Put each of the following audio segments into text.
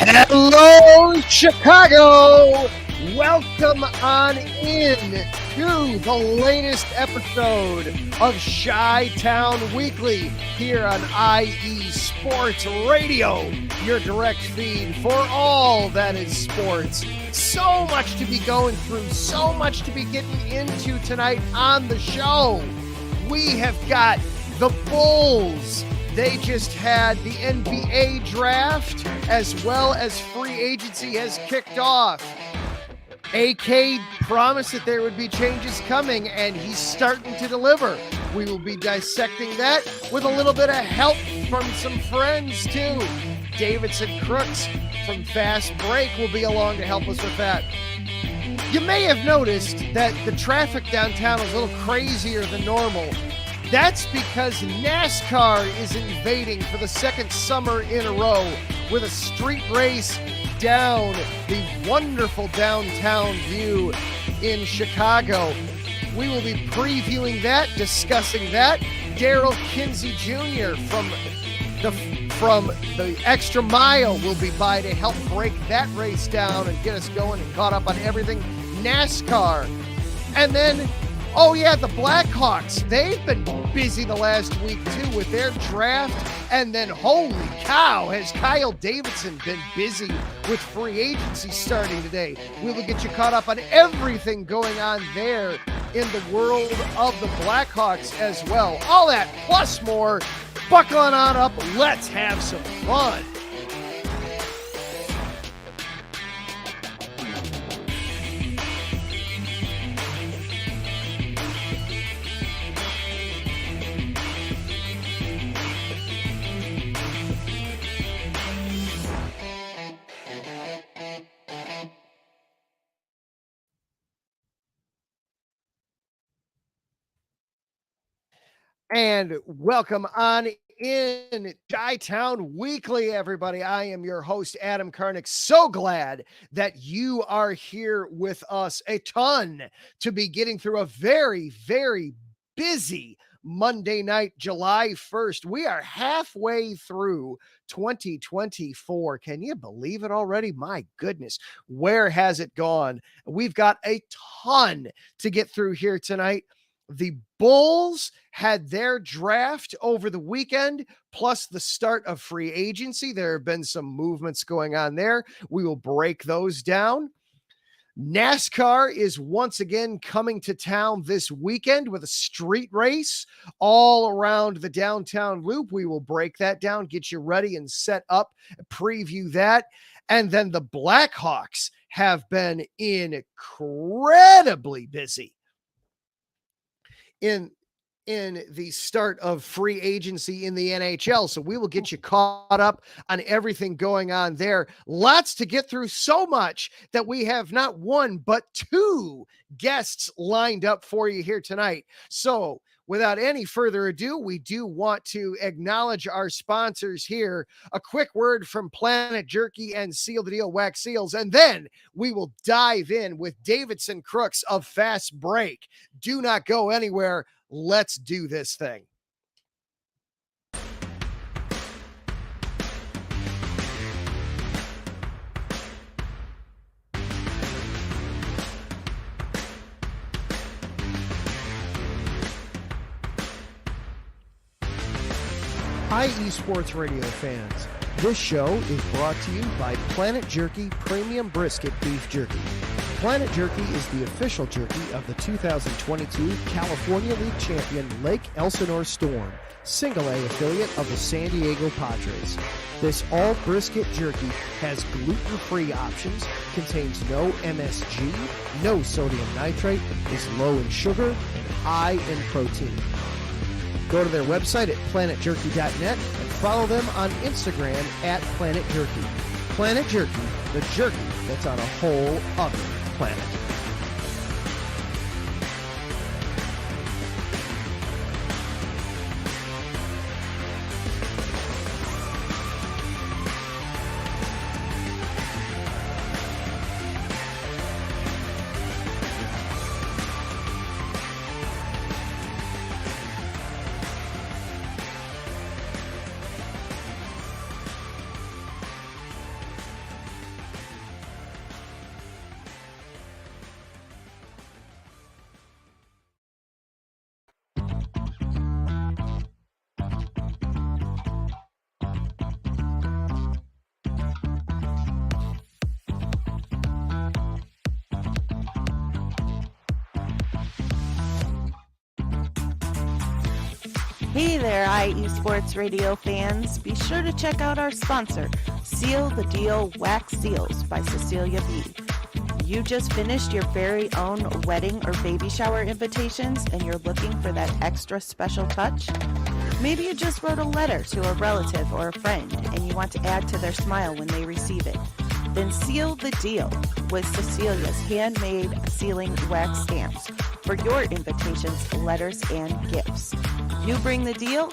Hello, Chicago! Welcome on in to the latest episode of Chi-Town Weekly here on IE Sports Radio, your direct feed for all that is sports. So much to be going through, so much to be getting into tonight on the show. We have got the Bulls. They just had the NBA draft as well as free agency has kicked off. AK promised that there would be changes coming, and he's starting to deliver. We will be dissecting that with a little bit of help from some friends, too. Davidson Crooks from Fast Break will be along to help us with that. You may have noticed that the traffic downtown is a little crazier than normal. That's because NASCAR is invading for the second summer in a row with a street race down the wonderful downtown view in Chicago. We will be previewing that, discussing that. Darryl Kinsey Jr. from the Extra Mile will be by to help break that race down and get us going and caught up on everything NASCAR. And then, oh yeah, the Blackhawks, they've been busy the last week too with their draft. And then, holy cow, has Kyle Davidson been busy with free agency starting today. We will get you caught up on everything going on there in the world of the Blackhawks as well. All that plus more. Buckle on up. Let's have some fun. And welcome on in Chi-Town Weekly, everybody. I am your host, Adam Karnick. So glad that you are here with us. A ton to be getting through a very, very busy Monday night, July 1st. We are halfway through 2024. Can you believe it already? My goodness, where has it gone? We've got a ton to get through here tonight. The Bulls had their draft over the weekend, plus the start of free agency. There have been some movements going on there. We will break those down. NASCAR is once again coming to town this weekend with a street race all around the downtown loop. We will break that down, get you ready and set up, preview that. And then the Blackhawks have been incredibly busy in the start of free agency in the NHL. So we will get you caught up on everything going on there. Lots to get through, so much that we have not one, but two guests lined up for you here tonight. So without any further ado, we do want to acknowledge our sponsors here. A quick word from Planet Jerky and Seal the Deal Wax Seals, and then we will dive in with Davidson Crooks of Fast Break. Do not go anywhere. Let's do this thing. Hi, eSports Radio fans. This show is brought to you by Planet Jerky Premium Brisket Beef Jerky. Planet Jerky is the official jerky of the 2022 California League champion Lake Elsinore Storm, single-A affiliate of the San Diego Padres. This all-brisket jerky has gluten-free options, contains no MSG, no sodium nitrate, is low in sugar, and high in protein. Go to their website at planetjerky.net and follow them on Instagram at Planet Jerky. Planet Jerky, the jerky that's on a whole other planet. Hey there, IE Sports Radio fans. Be sure to check out our sponsor, Seal the Deal Wax Seals by Cecilia B. You just finished your very own wedding or baby shower invitations and you're looking for that extra special touch? Maybe you just wrote a letter to a relative or a friend and you want to add to their smile when they receive it. Then seal the deal with Cecilia's handmade sealing wax stamps for your invitations, letters, and gifts. You bring the deal,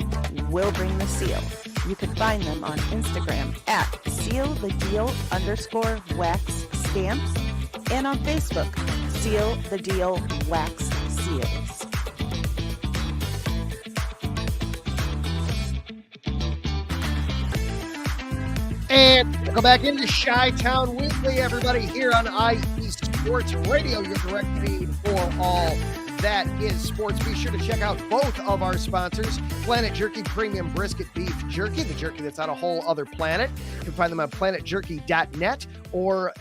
we'll bring the seal. You can find them on Instagram at sealthedeal_wax stamps and on Facebook, Seal the Deal Wax Seals. And welcome back into Chi-Town Weekly, everybody, here on IE Sports Radio, your direct feed for all that is sports. Be sure to check out both of our sponsors, Planet Jerky Premium Brisket Beef Jerky, the jerky that's on a whole other planet. You can find them on planetjerky.net or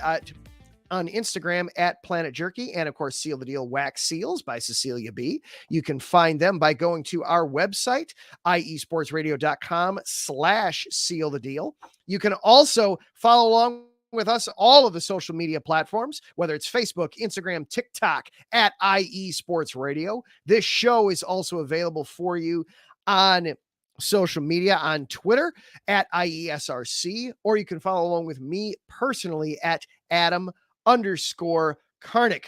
on Instagram at Planet Jerky, and of course, Seal the Deal Wax Seals by Cecilia B. You can find them by going to our website, iesportsradio.com/seal the deal. You can also follow along with us all of the social media platforms, whether it's Facebook, Instagram, TikTok at IE Sports Radio. This show is also available for you on social media on Twitter at IESRC, or you can follow along with me personally at Adam_Karnick.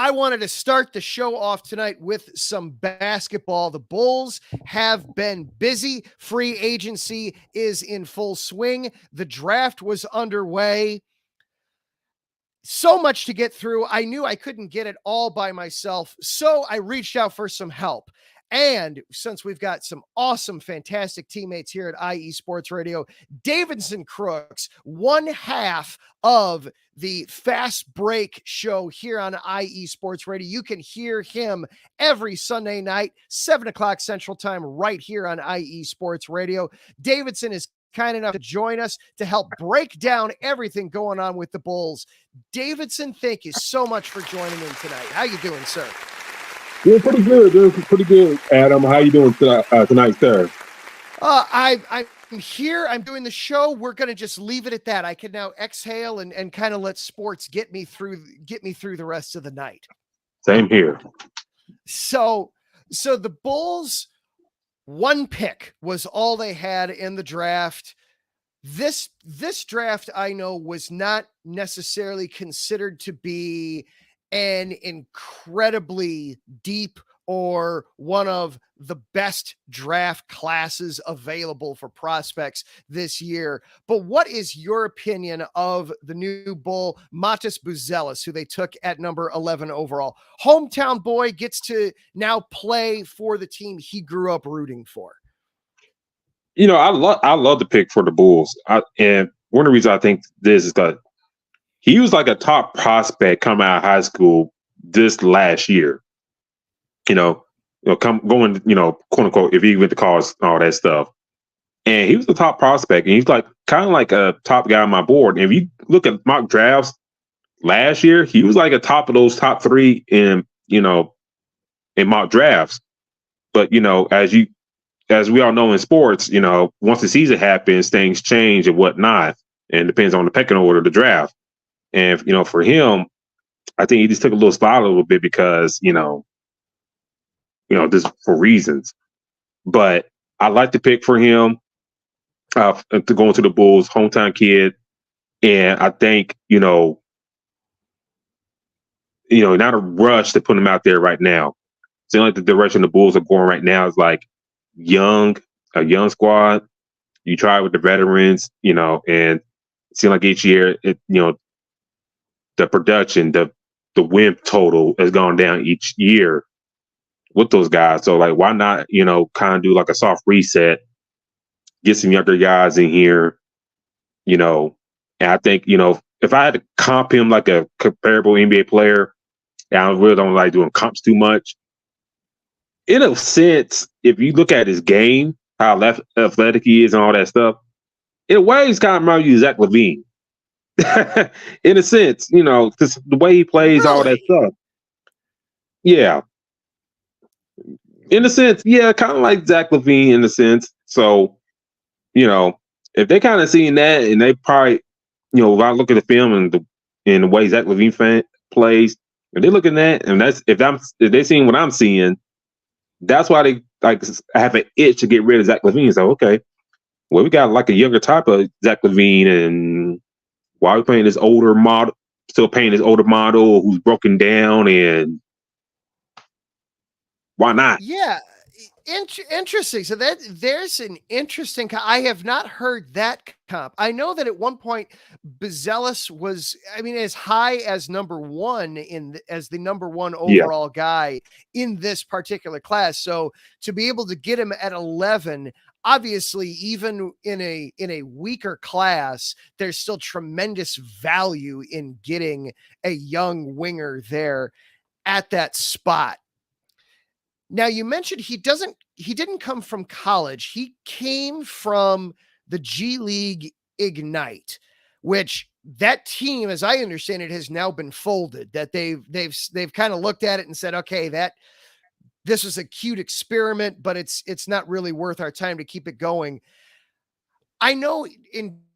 I wanted to start the show off tonight with some basketball. The Bulls have been busy. Free agency is in full swing. The draft was underway. So much to get through. I knew I couldn't get it all by myself, so I reached out for some help. And since we've got some awesome, fantastic teammates here at IE Sports Radio, Davidson Crooks, one half of the Fast Break show here on IE Sports Radio. You can hear him every Sunday night, 7 o'clock Central Time, right here on IE Sports Radio. Davidson is kind enough to join us to help break down everything going on with the Bulls. Davidson, thank you so much for joining in tonight. How you doing, sir? Doing pretty good, Adam. How you doing tonight, sir? I'm here. I'm doing the show. We're going to just leave it at that. I can now exhale and kind of let sports get me through the rest of the night. Same here. So the Bulls, one pick was all they had in the draft. This draft, I know, was not necessarily considered to be an incredibly deep or one of the best draft classes available for prospects this year. But what is your opinion of the new Bull, Matas Buzelis, who they took at number 11 overall? Hometown boy gets to now play for the team he grew up rooting for. You know, I love the pick for the Bulls. And one of the reasons I think this is that he was like a top prospect coming out of high school this last year. Going, quote unquote, if he went to college and all that stuff. And he was the top prospect, and he's like kind of like a top guy on my board. And if you look at mock drafts last year, he was like a top of those top three in mock drafts. But as we all know in sports, once the season happens, things change and whatnot, and it depends on the pecking order of the draft. And for him, I think he just took a little spot a little bit because just for reasons. But I like the pick for him to go into the Bulls, hometown kid, and I think not a rush to put him out there right now. Seems like the direction the Bulls are going right now is like a young squad. You try with the veterans, and it seems like each year the production, the win total has gone down each year with those guys. So like, why not, kind of do like a soft reset, get some younger guys in here, and I think, if I had to comp him like a comparable NBA player, and I really don't like doing comps too much. In a sense, if you look at his game, how athletic he is and all that stuff, in a way, he's kind of reminds you of Zach Lavine. In a sense, because the way he plays, all that stuff. Yeah. In a sense, yeah, kind of like Zach Lavine in a sense. So, if they kind of seeing that, and they probably, if I look at the film and the way Zach Lavine plays, if they're looking at that, and if they seeing what I'm seeing, that's why they like have an itch to get rid of Zach Lavine. So, okay, well, we got like a younger type of Zach Lavine, and why are we playing this older model? Still paying this older model who's broken down, and why not? Yeah, interesting. So there's an interesting. I have not heard that comp. I know that at one point Buzelis was, I mean, as high as number one as the number one overall guy in this particular class. So to be able to get him at 11, obviously, even in a weaker class, there's still tremendous value in getting a young winger there at that spot. Now, you mentioned he didn't come from college. He came from the G League Ignite, which that team, as I understand it, has now been folded. That they've kind of looked at it and said, okay, this was a cute experiment, but it's not really worth our time to keep it going. I know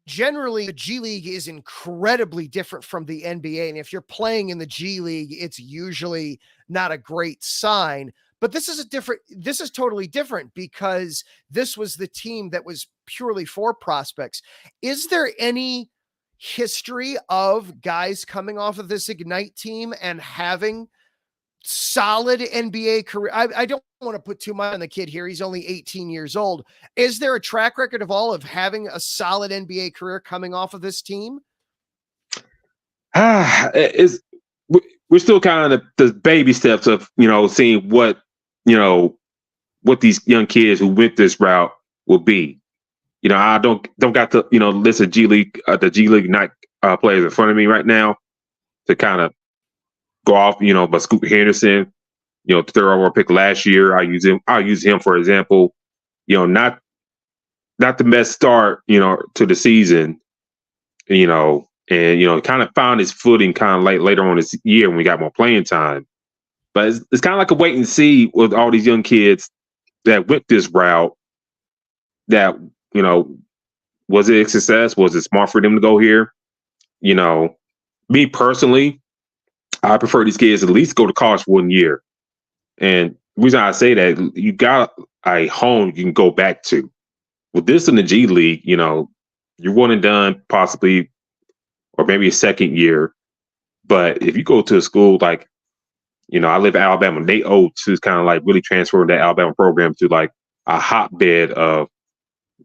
generally the G League is incredibly different from the NBA. And if you're playing in the G League, it's usually not a great sign. But this is totally different because this was the team that was purely for prospects. Is there any history of guys coming off of this Ignite team and having solid NBA career? I don't want to put too much on the kid here. He's only 18 years old. Is there a track record of having a solid NBA career coming off of this team? We're still kind of the baby steps of, seeing what these young kids who went this route will be. I don't got the, list of G League, the G League Ignite players in front of me right now to kind of go off, but Scoot Henderson, third overall pick last year, I'll use him for example. Not the best start, to the season, and kind of found his footing kind of later on this year when we got more playing time. But it's kind of like a wait and see with all these young kids that went this route. That was it a success? Was it smart for them to go here? Me personally, I prefer these kids at least go to college for 1 year. And the reason I say that, you got a home you can go back to. With this in the G League, you're one and done possibly, or maybe a second year. But if you go to a school like, I live in Alabama, Nate Oates, who's kind of like really transferring that Alabama program to like a hotbed of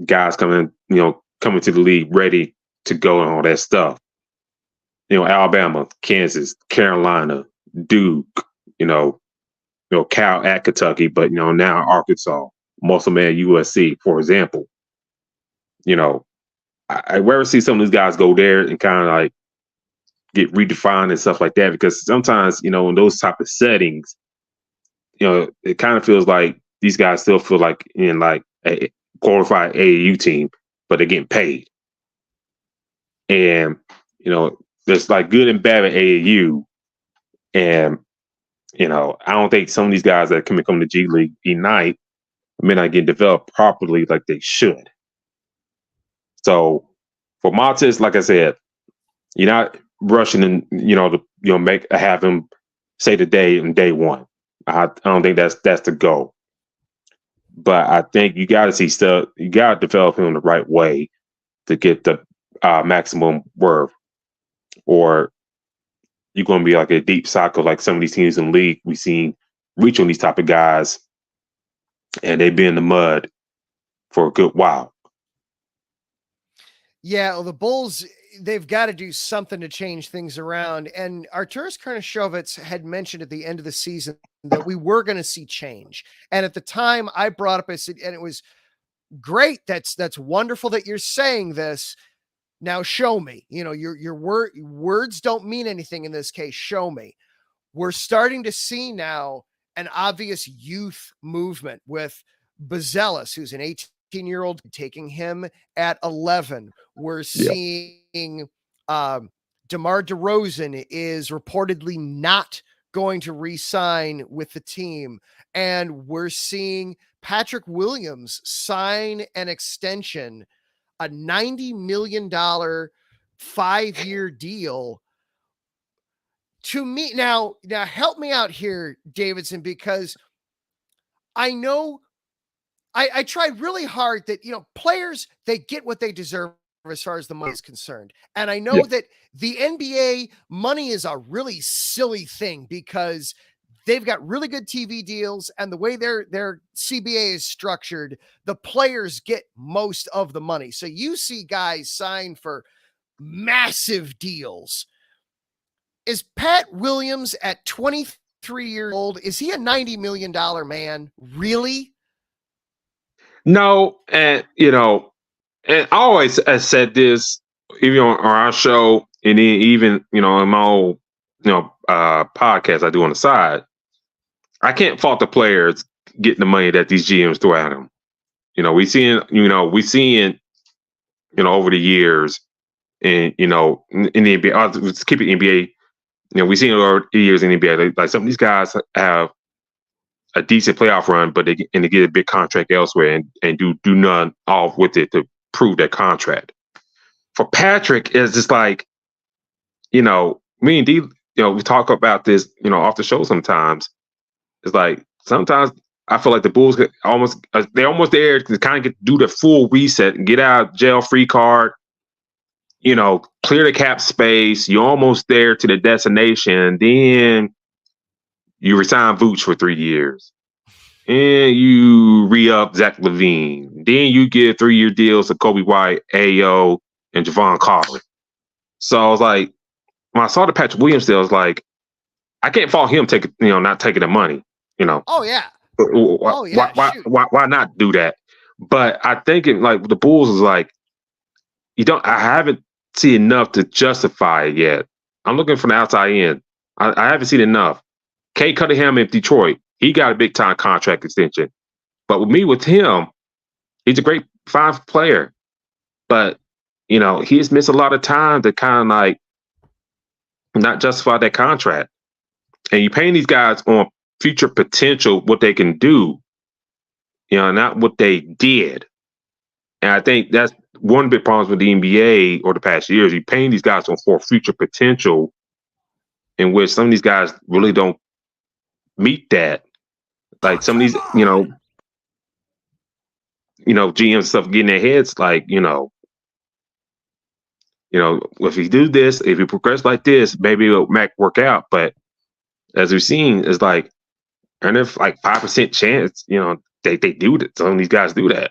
guys coming to the league ready to go and all that stuff. Alabama, Kansas, Carolina, Duke, Cal at Kentucky, but now Arkansas, Musselman, USC, for example. I rarely see some of these guys go there and kind of like get redefined and stuff like that, because sometimes, in those type of settings, it kind of feels like these guys still feel like in like a glorified AAU team, but they're getting paid. And, there's like good and bad at AAU. And, I don't think some of these guys that come to G League Ignite may not get developed properly like they should. So for Matas, like I said, you're not rushing and have him say the day in day one. I don't think that's the goal. But I think you got to see stuff. You got to develop him the right way to get the maximum worth, or you're going to be like a deep cycle like some of these teams in the league we've seen reach on these type of guys, and they be in the mud for a good while. Yeah, well, the Bulls, they've got to do something to change things around. And Arturas Karnisovas had mentioned at the end of the season that we were going to see change. And at the time I brought up, I said, and it was great. That's wonderful that you're saying this. Now show me, your words don't mean anything in this case. Show me. We're starting to see now an obvious youth movement with Buzelis, who's an 18-year-old, taking him at 11. We're seeing DeMar DeRozan is reportedly not going to re-sign with the team. And we're seeing Patrick Williams sign an extension, a $90 million 5-year deal. To me, now help me out here, Davidson, because I know I tried really hard that, players, they get what they deserve as far as the money is concerned. And I know that the NBA money is a really silly thing because they've got really good TV deals, and the way their CBA is structured, the players get most of the money. So you see guys sign for massive deals. Is Pat Williams at 23 years old? Is he a $90 million man? Really? No. And, and I always have said this, even on our show, and even, in my old, podcast I do on the side. I can't fault the players getting the money that these GMs throw at them. We seeing over the years, and, in the NBA, let's keep it NBA. We've seen it over the years in the NBA. Like some of these guys have a decent playoff run, but they get a big contract elsewhere and do none off with it to prove that contract. For Patrick, it's just like, me and D, we talk about this, off the show sometimes. It's like sometimes I feel like the Bulls they're almost there to kind of do the full reset and get out jail free card. Clear the cap space. You're almost there to the destination. Then you resign Vooch for 3 years. And you re-up Zach Lavine. Then you get 3-year deals to Kobe White, Ayo, and Javon Carter. So I was like, when I saw the Patrick Williams deal, I was like, I can't fault him not taking the money. Oh yeah. Why not do that? But I think the Bulls is like, I haven't seen enough to justify it yet. I'm looking from the outside in. I haven't seen enough. Kate Cunningham in Detroit, he got a big time contract extension. But with him, he's a great fine player. But, he's missed a lot of time to kind of not justify that contract. And you're paying these guys on future potential, what they can do, not what they did. And I think that's one of the big problems with the NBA over the past years. You're paying these guys for future potential, in which some of these guys really don't meet that. Like some of these, GM stuff getting their heads if you do this, if you progress like this, maybe it'll work out. But as we've seen, it's like, and if 5% chance, they do that. Some of these guys do that.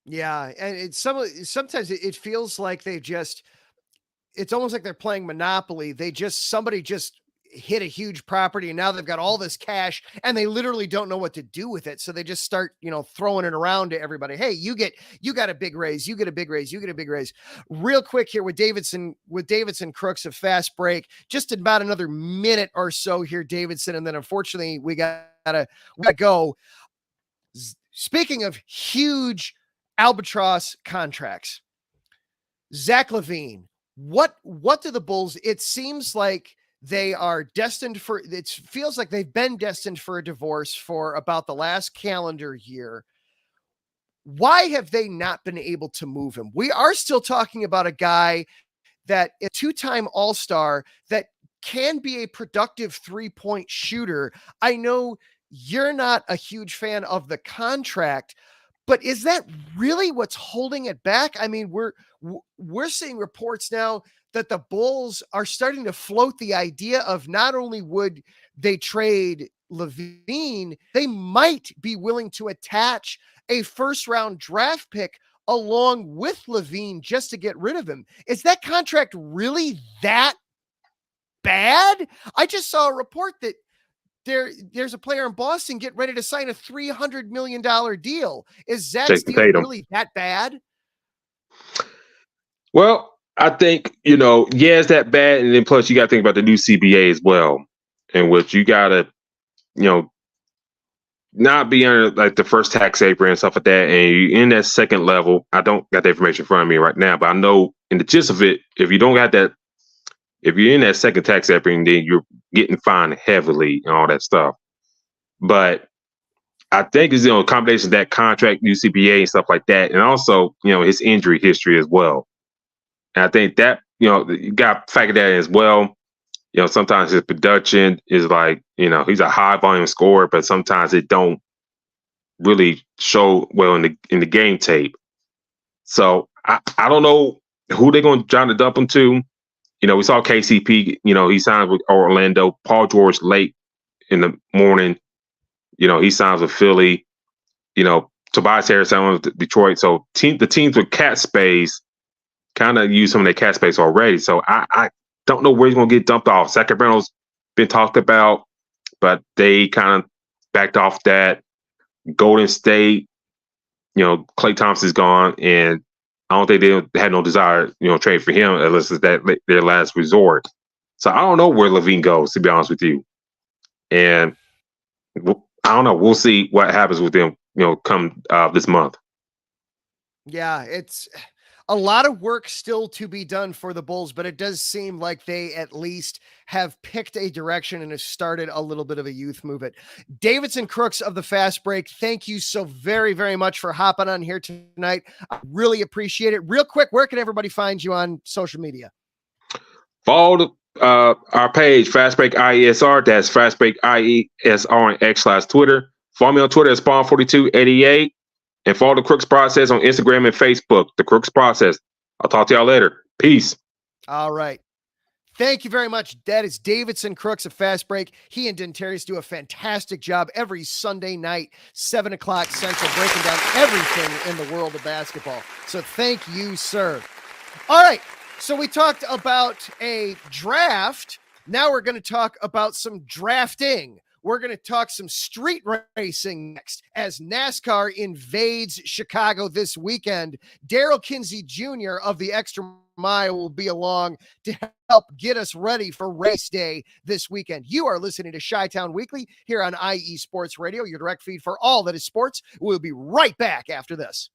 Yeah, and sometimes it feels like it's almost like they're playing Monopoly. Somebody just hit a huge property and now they've got all this cash and they literally don't know what to do with it. So they just start, throwing it around to everybody. Hey, you got a big raise, you get a big raise, you get a big raise. Real quick here with Davidson Crooks, a fast break, just about another minute or so here, Davidson. And then unfortunately we gotta go. Speaking of huge albatross contracts, Zach Lavine, what do the Bulls, it seems like they are destined for, it feels like they've been destined for a divorce for about the last calendar year. Why have they not been able to move him? We are still talking about a guy that a 2-time All-Star that can be a productive 3-point shooter. I know you're not a huge fan of the contract, but is that really what's holding it back? I mean, we're seeing reports now that the Bulls are starting to float the idea of not only would they trade Lavine, they might be willing to attach a first-round draft pick along with Lavine just to get rid of him. Is that contract really that bad? I just saw a report that there's a player in Boston getting ready to sign a $300 million deal. Is Zach's deal really that bad? Well, I think, it's that bad. And then plus you got to think about the new CBA as well, in which you got to, not be under the first tax apron and stuff like that. And you're in that second level. I don't got the information in front of me right now, but I know in the gist of it, if you don't got that, if you're in that second tax apron, then you're getting fined heavily and all that stuff. But I think it's, a combination of that contract, new CBA and stuff like that. And also, his injury history as well. And I think that, you got to factor that in as well. Sometimes his production is like, he's a high volume scorer, but sometimes it don't really show well in the game tape. So I don't know who they're going to try to dump him to. We saw KCP, he signed with Orlando. Paul George late in the morning, he signs with Philly. Tobias Harris signed with Detroit. So the teams with cap space kind of use some of their cap space already. So I don't know where he's going to get dumped off. Sacramento's been talked about, but they kind of backed off that. Golden State, Klay Thompson's gone, and I don't think they had no desire, trade for him unless it's their last resort. So I don't know where Lavine goes, to be honest with you. And I don't know. We'll see what happens with them, come this month. Yeah, it's a lot of work still to be done for the Bulls, but it does seem like they at least have picked a direction and have started a little bit of a youth movement. Davidson Crooks of the Fast Break, thank you so very, very much for hopping on here tonight. I really appreciate it. Real quick, where can everybody find you on social media? Follow our page, Fast Break IESR. That's Fast Break IESR on X/Twitter. Follow me on Twitter at Spawn4288. And follow the Crooks Process on Instagram and Facebook, the Crooks Process. I'll talk to y'all later. Peace. All right. Thank you very much. That is Davidson Crooks of Fast Break. He and Dentarius do a fantastic job every Sunday night, 7 o'clock Central, breaking down everything in the world of basketball. So thank you, sir. All right. So we talked about a draft. Now we're going to talk about some drafting. We're going to talk some street racing next as NASCAR invades Chicago this weekend. Darryl Kinsey Jr. of the Extra Mile will be along to help get us ready for race day this weekend. You are listening to Chi-Town Weekly here on IE Sports Radio, your direct feed for all that is sports. We'll be right back after this.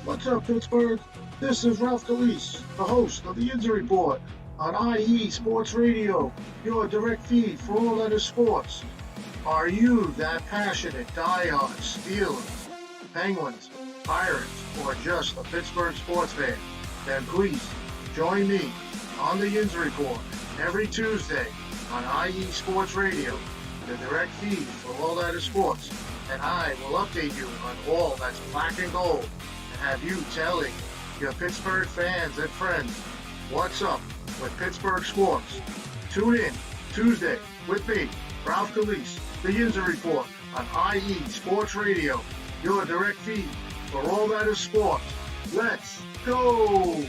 What's up, Pittsburgh? This is Ralph DeLeese, the host of the Injury Report on IE Sports Radio, your direct feed for all that is sports. Are you that passionate, diehard Steelers, Penguins, Pirates, or just a Pittsburgh sports fan? Then please join me on the Injury Report every Tuesday on IE Sports Radio, the direct feed for all that is sports, and I will update you on all that's black and gold. Have you telling your Pittsburgh fans and friends what's up with Pittsburgh sports. Tune in Tuesday with me, Ralph DeLeese, the Injury Report on IE Sports Radio, your direct feed for all that is sports. Let's go!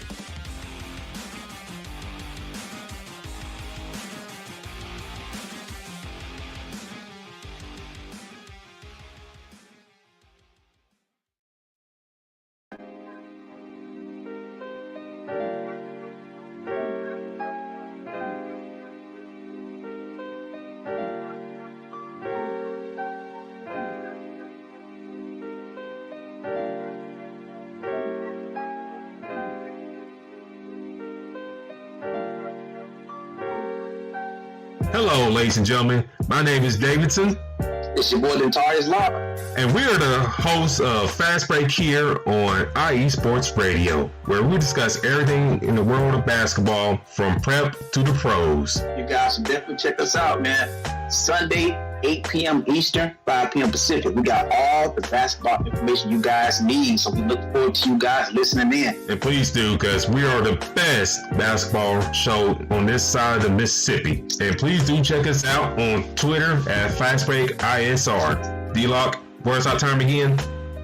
Hello, ladies and gentlemen. My name is Davidson. It's your boy Dentarius Live. And we are the hosts of Fast Break here on IE Sports Radio, where we discuss everything in the world of basketball from prep to the pros. You guys should definitely check us out, man. Sunday, 8 p.m. Eastern, 5 p.m. Pacific. We got all the basketball information you guys need, so we look forward to you guys listening in. And please do, because we are the best basketball show on this side of the Mississippi. And please do check us out on Twitter at FastBreakISR. D-Lock, where's our time again?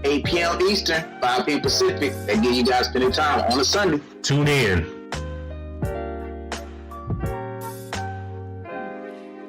8 p.m. Eastern, 5 p.m. Pacific. That give you guys plenty of time on a Sunday. Tune in.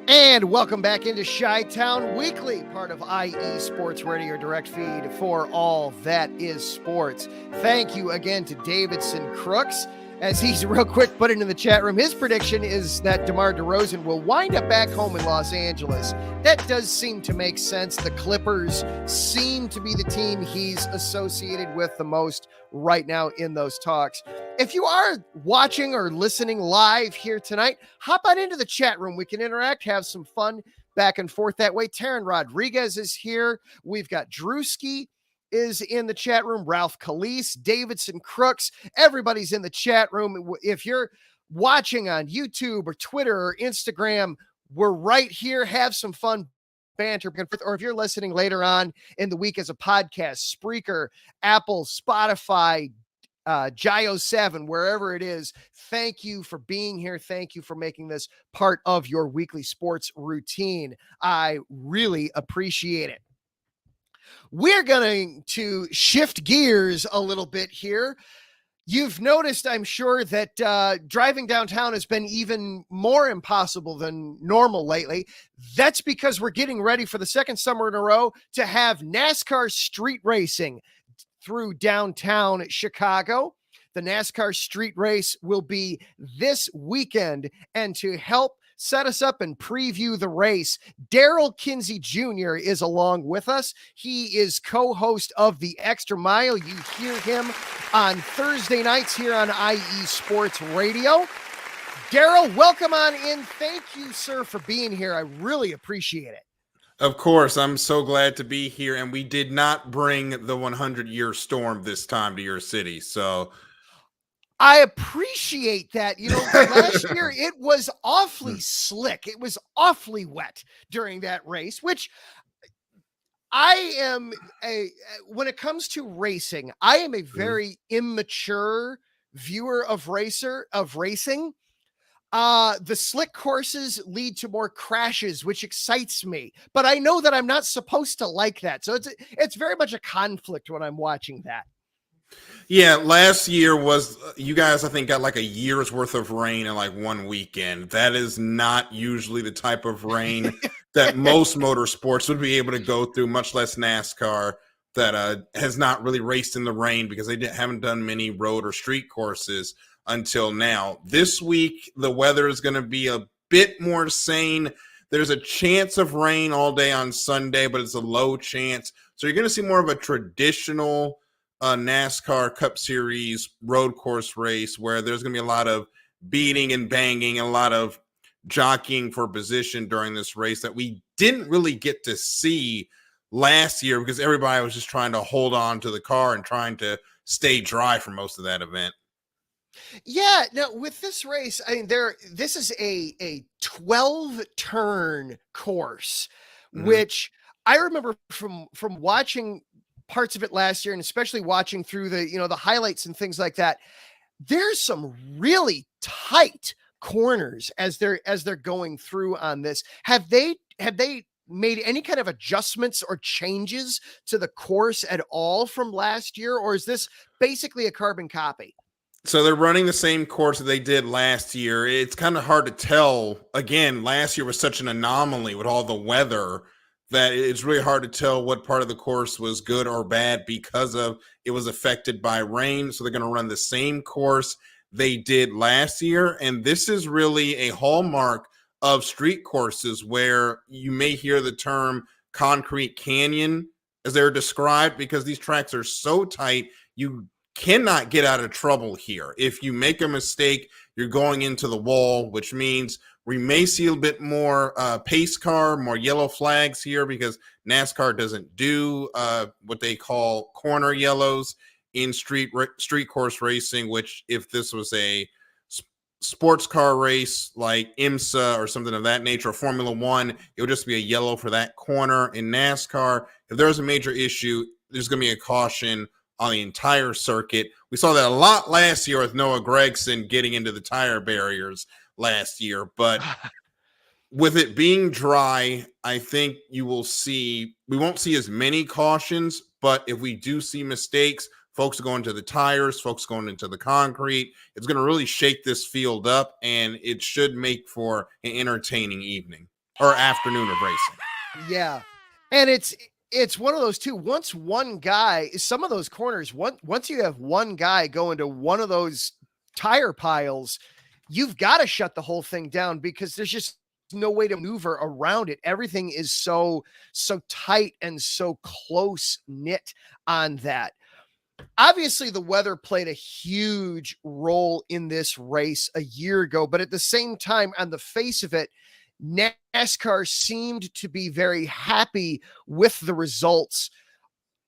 And welcome back into Chi-Town Weekly, part of IE Sports Radio, direct feed for all that is sports. Thank you again to Davidson Crooks as he's real quick put it in the chat room, his prediction is that DeMar DeRozan will wind up back home in Los Angeles. That does seem to make sense. The Clippers seem to be the team he's associated with the most right now in those talks. If you are watching or listening live here tonight, hop on into the chat room. We can interact, have some fun back and forth that way. Taryn Rodriguez is here. We've got Drewski is in the chat room. Ralph Calise, Davidson, Crooks, everybody's in the chat room. If you're watching on YouTube or Twitter or Instagram, we're right here. Have some fun banter. Or if you're listening later on in the week as a podcast, Spreaker, Apple, Spotify, Gio7, wherever it is, thank you for being here. Thank you for making this part of your weekly sports routine. I really appreciate it. We're going to shift gears a little bit here. You've noticed, I'm sure, that driving downtown has been even more impossible than normal lately. That's because we're getting ready for the second summer in a row to have NASCAR street racing through downtown Chicago. The NASCAR street race will be this weekend, and to help set us up and preview the race, Darryl Kinsey Jr. is along with us. He is co-host of The Extra Mile. You hear him on Thursday nights here on IE Sports Radio. Darryl, welcome on in. Thank you, sir, for being here. I really appreciate it. Of course, I'm so glad to be here, and we did not bring the 100-year storm this time to your city, so I appreciate that. You know, last year it was awfully slick. It was awfully wet during that race, which when it comes to racing, I am a very immature viewer of racing. The slick courses lead to more crashes, which excites me, but I know that I'm not supposed to like that. So it's very much a conflict when I'm watching that. Yeah, last year was, you guys, I think, got like a year's worth of rain in like one weekend. That is not usually the type of rain that most motorsports would be able to go through, much less NASCAR, that has not really raced in the rain because they haven't done many road or street courses until now. This week, the weather is going to be a bit more sane. There's a chance of rain all day on Sunday, but it's a low chance. So you're going to see more of a traditional NASCAR Cup Series road course race where there's going to be a lot of beating and banging and a lot of jockeying for position during this race that we didn't really get to see last year because everybody was just trying to hold on to the car and trying to stay dry for most of that event. Yeah, now with this race, I mean, this is a 12-turn course, which I remember from watching parts of it last year, and especially watching through the highlights and things like that. There's some really tight corners as they're going through on this. Have they made any kind of adjustments or changes to the course at all from last year, or is this basically a carbon copy? So they're running the same course that they did last year. It's kind of hard to tell. Again, last year was such an anomaly with all the weather that it's really hard to tell what part of the course was good or bad because of it was affected by rain. So they're going to run the same course they did last year. And this is really a hallmark of street courses where you may hear the term concrete canyon as they're described because these tracks are so tight, you cannot get out of trouble here. If you make a mistake, you're going into the wall, which means we may see a bit more pace car, more yellow flags here because NASCAR doesn't do what they call corner yellows in street course racing, which if this was a sports car race like IMSA or something of that nature, or Formula One, it would just be a yellow for that corner. In NASCAR, if there's a major issue, there's going to be a caution on the entire circuit. We saw that a lot last year with Noah Gragson getting into the tire barriers last year, but with it being dry, I think we won't see as many cautions, but if we do see mistakes, folks going to the tires, folks going into the concrete, it's going to really shake this field up, and it should make for an entertaining evening or afternoon of racing. Yeah. And it's one of those too. Once one guy, some of those corners, once you have one guy go into one of those tire piles, you've got to shut the whole thing down because there's just no way to maneuver around it. Everything is so tight and so close knit on that. Obviously, the weather played a huge role in this race a year ago, but at the same time, on the face of it, NASCAR seemed to be very happy with the results.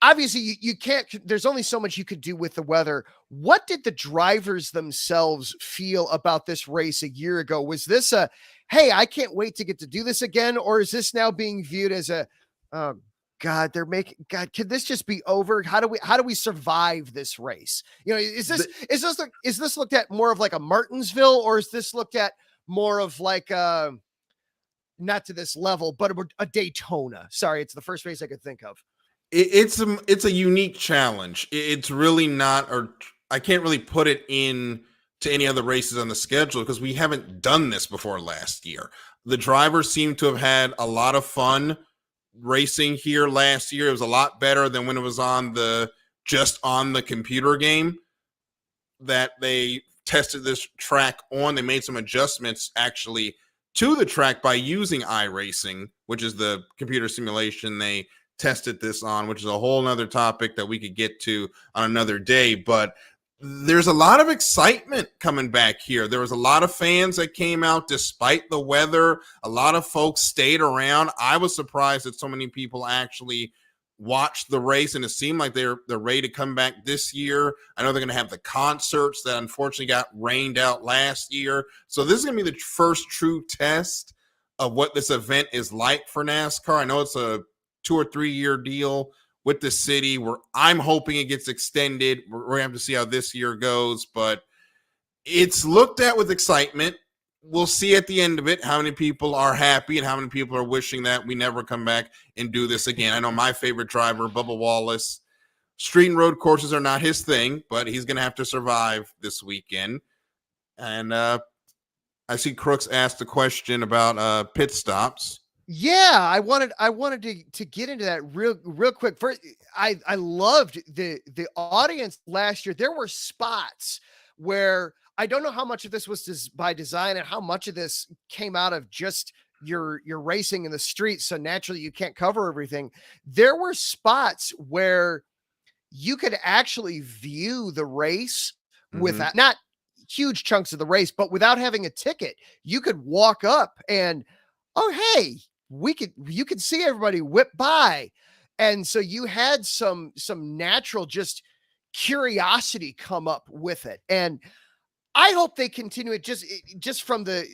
Obviously, you can't, there's only so much you could do with the weather. What did the drivers themselves feel about this race a year ago? Was this a, hey, I can't wait to get to do this again? Or is this now being viewed as a, God, can this just be over? How do we survive this race? You know, is this looked at more of like a Martinsville, or is this looked at more of like not to this level, but a Daytona? Sorry, it's the first race I could think of. It's a unique challenge. It's really not, or I can't really put it in to any other races on the schedule because we haven't done this before last year. The drivers seem to have had a lot of fun racing here last year. It was a lot better than when it was just on the computer game that they tested this track on. They made some adjustments actually to the track by using iRacing, which is the computer simulation they tested this on, which is a whole nother topic that we could get to on another day. But there's a lot of excitement coming back here. There was a lot of fans that came out despite the weather. A lot of folks stayed around. I was surprised that so many people actually watched the race, and it seemed like they're ready to come back this year. I know they're going to have the concerts that unfortunately got rained out last year. So this is going to be the first true test of what this event is like for NASCAR. I know it's a 2 or 3 year deal with the city where I'm hoping it gets extended. We're going to have to see how this year goes, but it's looked at with excitement. We'll see at the end of it how many people are happy and how many people are wishing that we never come back and do this again. I know my favorite driver, Bubba Wallace, street and road courses are not his thing, but he's going to have to survive this weekend. And I see Crooks asked a question about pit stops. Yeah, I wanted to get into that real quick. First, I loved the audience last year. There were spots where I don't know how much of this was by design and how much of this came out of just your racing in the streets. So naturally you can't cover everything. There were spots where you could actually view the race without, not huge chunks of the race, but without having a ticket. You could walk up and, oh, hey, you could see everybody whip by. And so you had some natural just curiosity come up with it. And I hope they continue it just from the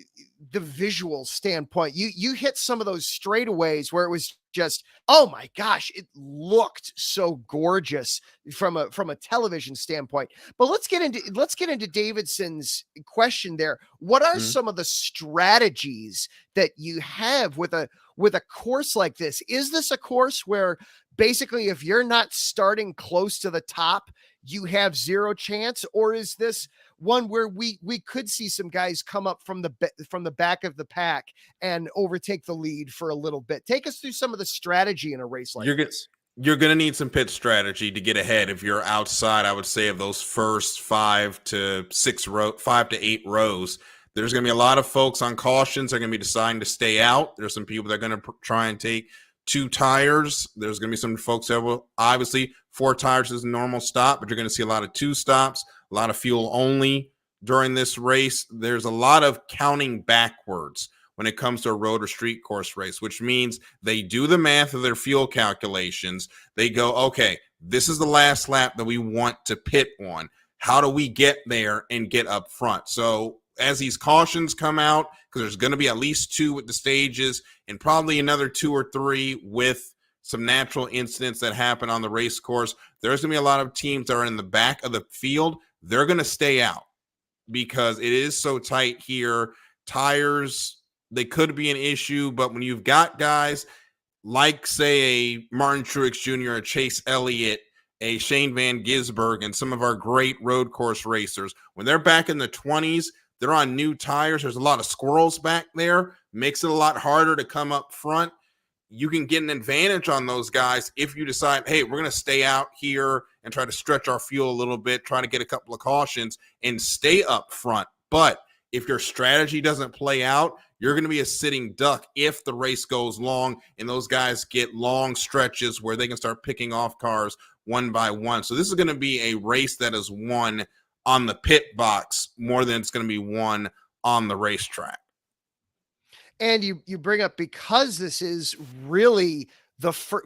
visual standpoint. You hit some of those straightaways where it was just, oh my gosh, it looked so gorgeous from a television standpoint. But let's get into Davidson's question there. What are some of the strategies that you have with a course like this? Is this a course where basically if you're not starting close to the top, you have zero chance? Or is this one where we could see some guys come up from the back of the pack and overtake the lead for a little bit? Take us through some of the strategy in a race like this. You're going to need some pit strategy to get ahead. If you're outside, I would say, of those first 5 to 8 rows, there's going to be a lot of folks on cautions. They're going to be deciding to stay out. There's some people that are going to try and take 2 tires. There's going to be some folks that will, obviously 4 tires is a normal stop, but you're going to see a lot of 2 stops, a lot of fuel only during this race. There's a lot of counting backwards when it comes to a road or street course race, which means they do the math of their fuel calculations. They go, okay, this is the last lap that we want to pit on. How do we get there and get up front? So as these cautions come out, because there's going to be at least 2 with the stages and probably another 2 or 3 with some natural incidents that happen on the race course, there's going to be a lot of teams that are in the back of the field. They're going to stay out because it is so tight here. Tires, they could be an issue, but when you've got guys like, say, a Martin Truex Jr., a Chase Elliott, a Shane Van Gisbergen, and some of our great road course racers, when they're back in the 20s, they're on new tires. There's a lot of squirrels back there. Makes it a lot harder to come up front. you can get an advantage on those guys if you decide, hey, we're going to stay out here and try to stretch our fuel a little bit, try to get a couple of cautions and stay up front. But if your strategy doesn't play out, you're going to be a sitting duck if the race goes long and those guys get long stretches where they can start picking off cars one by one. So this is going to be a race that is won on the pit box more than it's going to be won on the racetrack. And you bring up, because this is really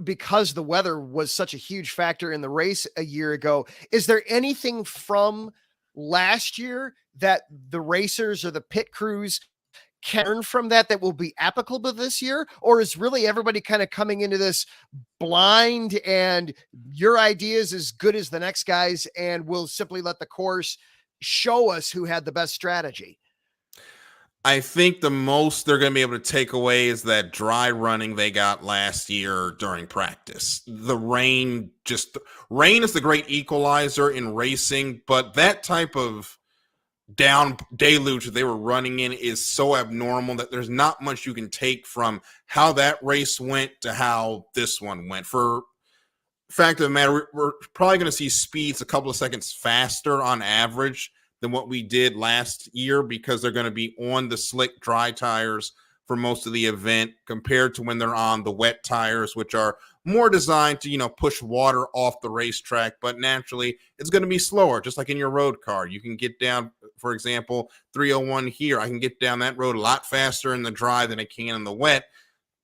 because the weather was such a huge factor in the race a year ago, is there anything from last year that the racers or the pit crews can learn from that will be applicable this year? Or is really everybody kind of coming into this blind and your idea is as good as the next guy's and we'll simply let the course show us who had the best strategy? I think the most they're going to be able to take away is that dry running they got last year during practice. The rain is the great equalizer in racing, but that type of down deluge that they were running in is so abnormal that there's not much you can take from how that race went to how this one went. For fact of the matter, we're probably going to see speeds a couple of seconds faster on average than what we did last year because they're going to be on the slick dry tires for most of the event compared to when they're on the wet tires, which are more designed to, push water off the racetrack, but naturally it's going to be slower, just like in your road car. You can get down, for example, 301 here. I can get down that road a lot faster in the dry than I can in the wet.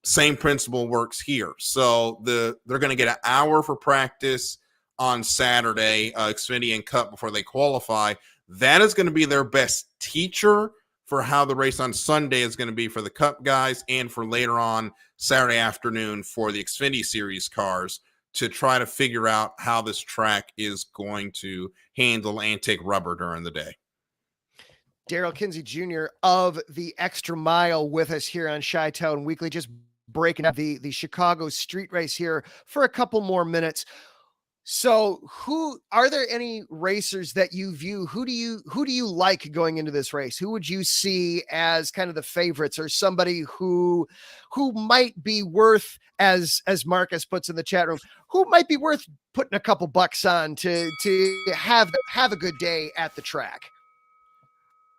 Same principle works here. So they're going to get an hour for practice on Saturday, Xfinity and Cup before they qualify. That is going to be their best teacher for how the race on Sunday is going to be for the Cup guys and for later on Saturday afternoon for the Xfinity Series cars to try to figure out how this track is going to handle and take rubber during the day. Darryl Kinsey Jr. of the Extra Mile with us here on Chi-Town Weekly, just breaking up the Chicago street race here for a couple more minutes. So who are there any racers that you view? Who do you like going into this race? Who would you see as kind of the favorites, or somebody who might be worth, as Marcus puts in the chat room, who might be worth putting a couple bucks on to have a good day at the track?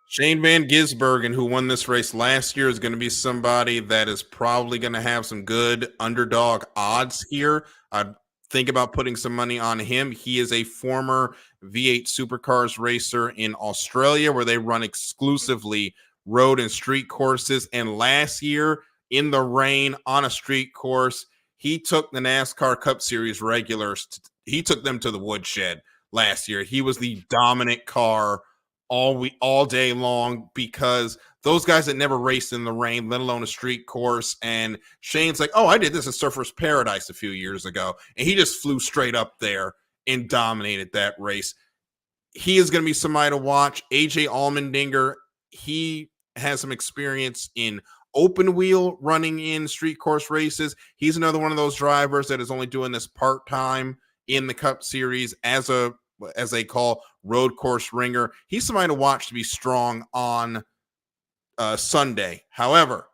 Shane Van Gisbergen, who won this race last year, is going to be somebody that is probably going to have some good underdog odds here. I'd think about putting some money on him. He is a former V8 Supercars racer in Australia, where they run exclusively road and street courses. And last year, in the rain on a street course, he took the NASCAR Cup Series regulars. He took them to the woodshed last year. He was the dominant car all day long because those guys that never raced in the rain, let alone a street course. And Shane's like, oh, I did this at Surfer's Paradise a few years ago. And he just flew straight up there and dominated that race. He is going to be somebody to watch. AJ Allmendinger, he has some experience in open wheel running in street course races. He's another one of those drivers that is only doing this part-time in the Cup Series as they call road course ringer. He's somebody to watch to be strong on Sunday. However,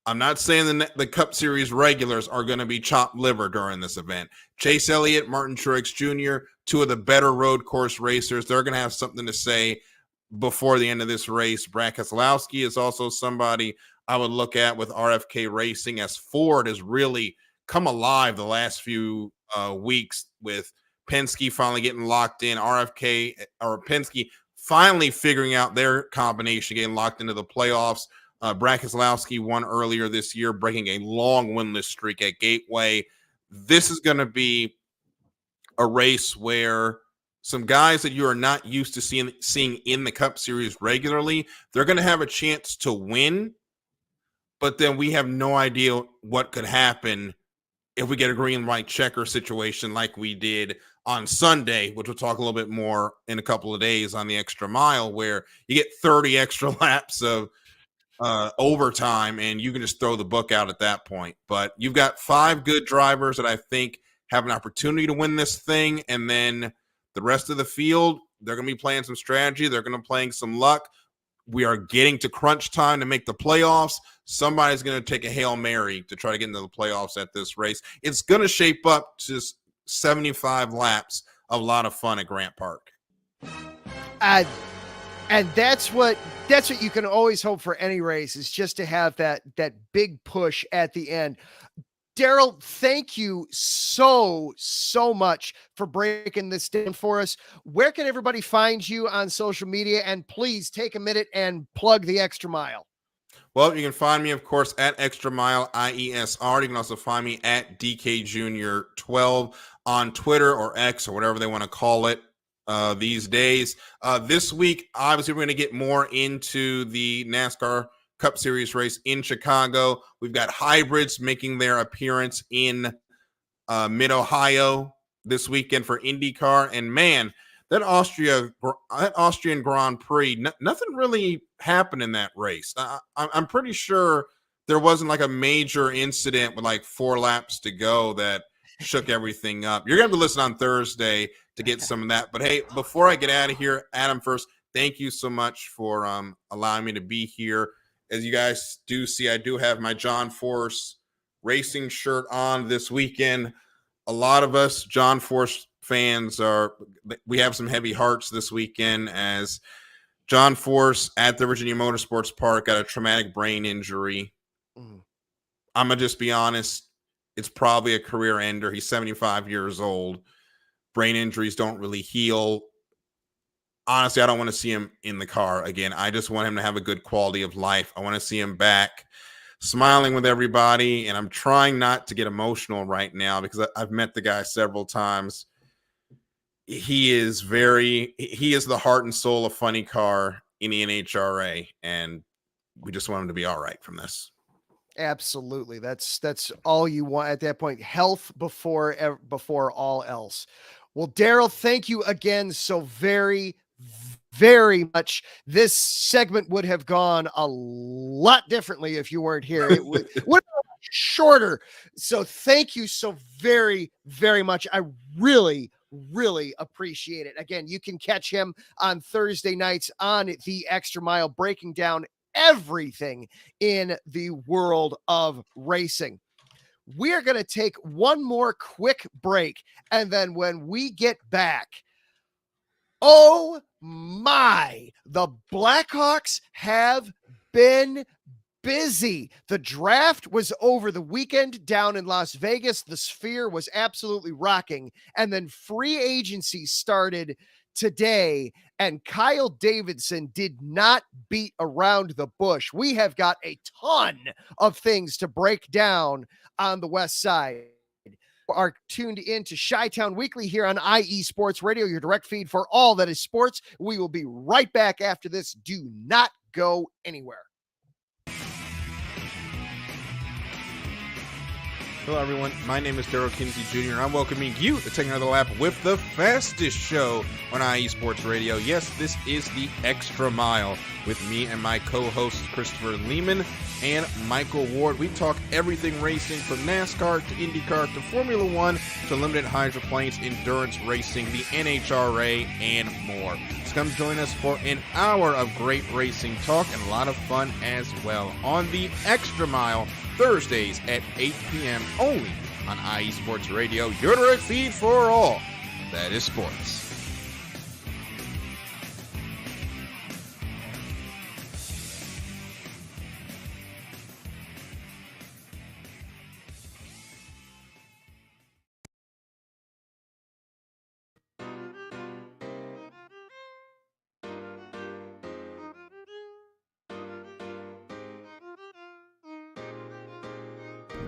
I'm not saying the Cup Series regulars are going to be chopped liver during this event. Chase Elliott, Martin Truex Jr., two of the better road course racers, they're going to have something to say before the end of this race. Brad Keselowski is also somebody I would look at with RFK Racing, as Ford has really come alive the last few weeks with Penske finally getting locked in, Penske finally figuring out their combination, getting locked into the playoffs. Brad Keselowski won earlier this year, breaking a long winless streak at Gateway. This is going to be a race where some guys that you are not used to seeing in the Cup Series regularly, they're going to have a chance to win, but then we have no idea what could happen if we get a green white checker situation like we did on Sunday, which we'll talk a little bit more in a couple of days on the Extra Mile, where you get 30 extra laps of overtime and you can just throw the book out at that point. But you've got 5 good drivers that I think have an opportunity to win this thing. And then the rest of the field, they're going to be playing some strategy. They're going to be playing some luck. we are getting to crunch time to make the playoffs, somebody's going to take a Hail Mary to try to get into the playoffs at this race. It's going to shape up to 75 laps of a lot of fun at Grant Park. And that's what you can always hope for any race, is just to have that big push at the end. Darryl, thank you so much for breaking this down for us. Where can everybody find you on social media? And please take a minute and plug the Extra Mile. Well, you can find me, of course, at Extra Mile IESR. You can also find me at DK Jr. 12 on Twitter or X or whatever they want to call it these days. This week, obviously, we're going to get more into the NASCAR Cup Series race in Chicago. We've got hybrids making their appearance in Mid-Ohio this weekend for IndyCar. And man, that Austrian Grand Prix, nothing really happened in that race. I'm pretty sure there wasn't like a major incident with like 4 laps to go that shook everything up. You're going to have to listen on Thursday to get some of that. But hey, before I get out of here, Adam, first, thank you so much for allowing me to be here. As you guys do see, I do have my John Force racing shirt on this weekend. A lot of us John Force fans we have some heavy hearts this weekend, as John Force at the Virginia Motorsports Park got a traumatic brain injury. I'm going to just be honest. It's probably a career ender. He's 75 years old. Brain injuries don't really heal. Honestly, I don't want to see him in the car again. I just want him to have a good quality of life. I want to see him back smiling with everybody. And I'm trying not to get emotional right now because I've met the guy several times. He is the heart and soul of Funny Car in the NHRA. And we just want him to be all right from this. Absolutely. That's all you want at that point. Health before all else. Well, Darryl, thank you again so very much. This segment would have gone a lot differently if you weren't here. It would have been shorter. So thank you so very much. I really appreciate it. Again, you can catch him on Thursday nights on the Extra Mile, breaking down everything in the world of racing. We are going to take one more quick break, and then when we get back, oh my, the Blackhawks have been busy. The draft was over the weekend down in Las Vegas. The Sphere was absolutely rocking. And then free agency started today, and Kyle Davidson did not beat around the bush. We have got a ton of things to break down on the West Side. Are tuned in to Chi-Town Weekly here on IE Sports Radio, your direct feed for all that is sports. We will be right back after this. Do not go anywhere. Hello, everyone. My name is Darryl Kinsey Jr., and I'm welcoming you to take another lap with the fastest show on IE Sports Radio. Yes, this is the Extra Mile with me and my co-hosts Christopher Lehman and Michael Ward. We talk everything racing from NASCAR to IndyCar to Formula One to limited hydroplanes, endurance racing, the NHRA, and more. So come join us for an hour of great racing talk and a lot of fun as well on the Extra Mile, Thursdays at 8 p.m. only on IE Sports Radio, your direct feed for all that is sports.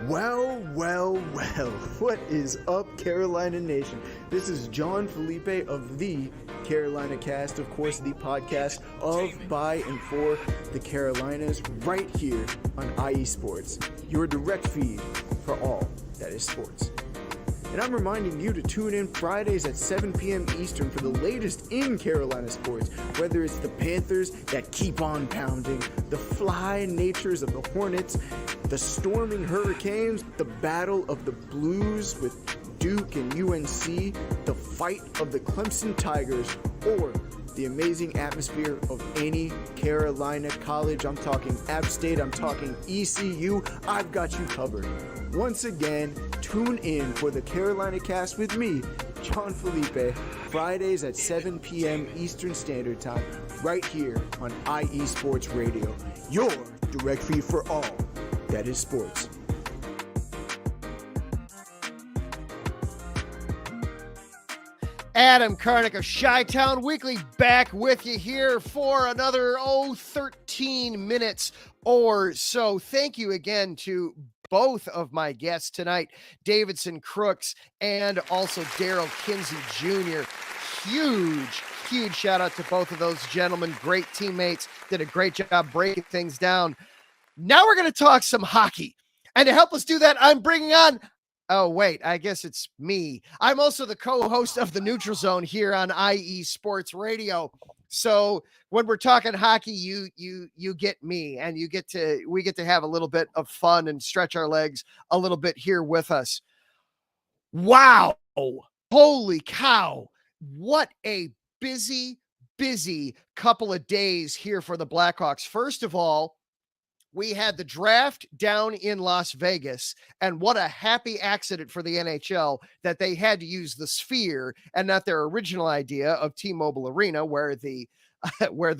Well, what is up, Carolina Nation? This is John Felipe of the Carolina Cast, of course, the podcast of, by, and for the Carolinas, right here on IE Sports, your direct feed for all that is sports. And I'm reminding you to tune in Fridays at 7 p.m. Eastern for the latest in Carolina sports, whether it's the Panthers that keep on pounding, the fly natures of the Hornets, the storming Hurricanes, the battle of the Blues with Duke and UNC, the fight of the Clemson Tigers, or the amazing atmosphere of any Carolina college. I'm talking App State, I'm talking ECU. I've got you covered. Once again, tune in for the Carolina Cast with me, John Felipe, Fridays at 7 p.m. Eastern Standard Time, right here on IE Sports Radio, your direct feed for all that is sports. Adam Karnick of Chi-Town Weekly back with you here for another 13 minutes or so. Thank you again to both of my guests tonight, Davidson, Crooks, and also Darryl, Kinsey Jr. Huge shout out to both of those gentlemen. Great teammates, did a great job breaking things down. Now we're going to talk some hockey. And to help us do that, I'm bringing on, oh, wait, I guess it's me. I'm also the co-host of the Neutral Zone here on IE Sports Radio. So when we're talking hockey, you get me, and we get to have a little bit of fun and stretch our legs a little bit here with us. Wow. Holy cow. What a busy couple of days here for the Blackhawks. First of all, we had the draft down in Las Vegas, and what a happy accident for the NHL that they had to use the Sphere and not their original idea of T-Mobile Arena, where the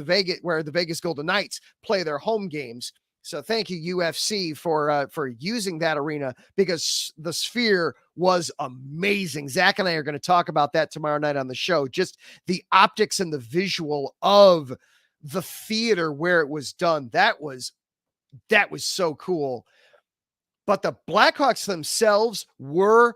Vegas Golden Knights play their home games. So thank you, UFC, for using that arena, because the Sphere was amazing. Zach and I are going to talk about that tomorrow night on the show. Just the optics and the visual of the theater where it was done. That was so cool. But the Blackhawks themselves were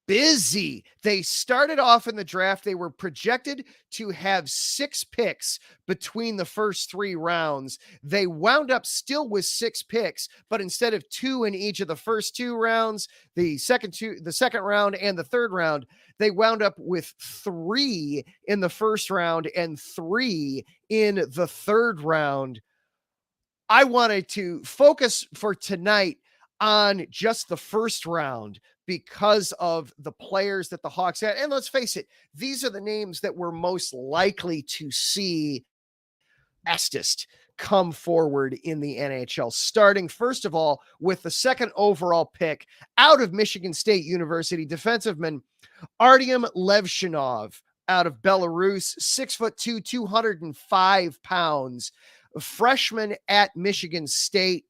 busy. They started off in the draft. They were projected to have 6 picks between the first 3 rounds. They wound up still with 6 picks, but instead of 2 in each of the first 2 rounds, the second round and the third round, they wound up with 3 in the first round and 3 in the third round. I wanted to focus for tonight on just the first round because of the players that the Hawks had. And let's face it, these are the names that we're most likely to see fastest come forward in the NHL. Starting, first of all, with the second overall pick out of Michigan State University, defenseman Artyom Levshinov out of Belarus, 6'2", 205 pounds. Freshman at Michigan State.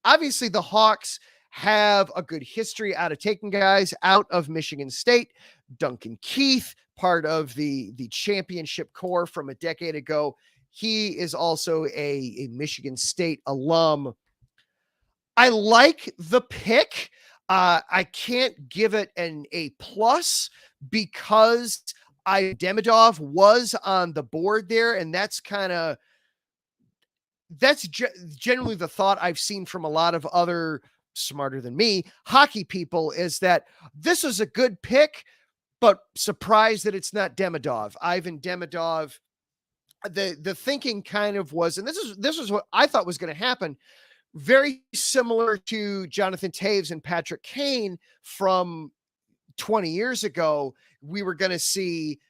Obviously, the Hawks have a good history out of taking guys out of Michigan State. Duncan Keith, part of the championship core from a decade ago. He is also a Michigan State alum. I like the pick. I can't give it an A+ because Demidov was on the board there, and that's generally the thought I've seen from a lot of other smarter than me hockey people, is that this is a good pick, but surprised that it's not Demidov. Ivan Demidov. The thinking kind of was, and this is what I thought was going to happen, very similar to Jonathan Taves and Patrick Kane from 20 years ago. We were going to see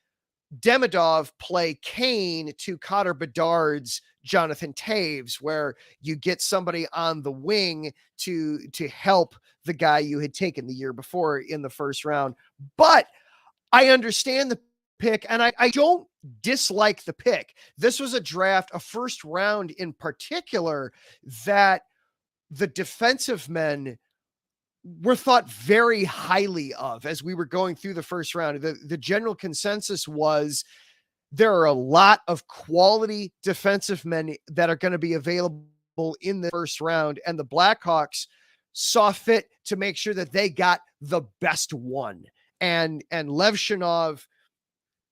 Demidov play Kane to Connor Bedard's Jonathan Taves, where you get somebody on the wing to help the guy you had taken the year before in the first round. But I understand the pick, and I don't dislike the pick. This was a draft, a first round in particular, that the defensive men were thought very highly of as we were going through the first round. The general consensus was there are a lot of quality defensive men that are going to be available in the first round, and the Blackhawks saw fit to make sure that they got the best one. And Levshinov,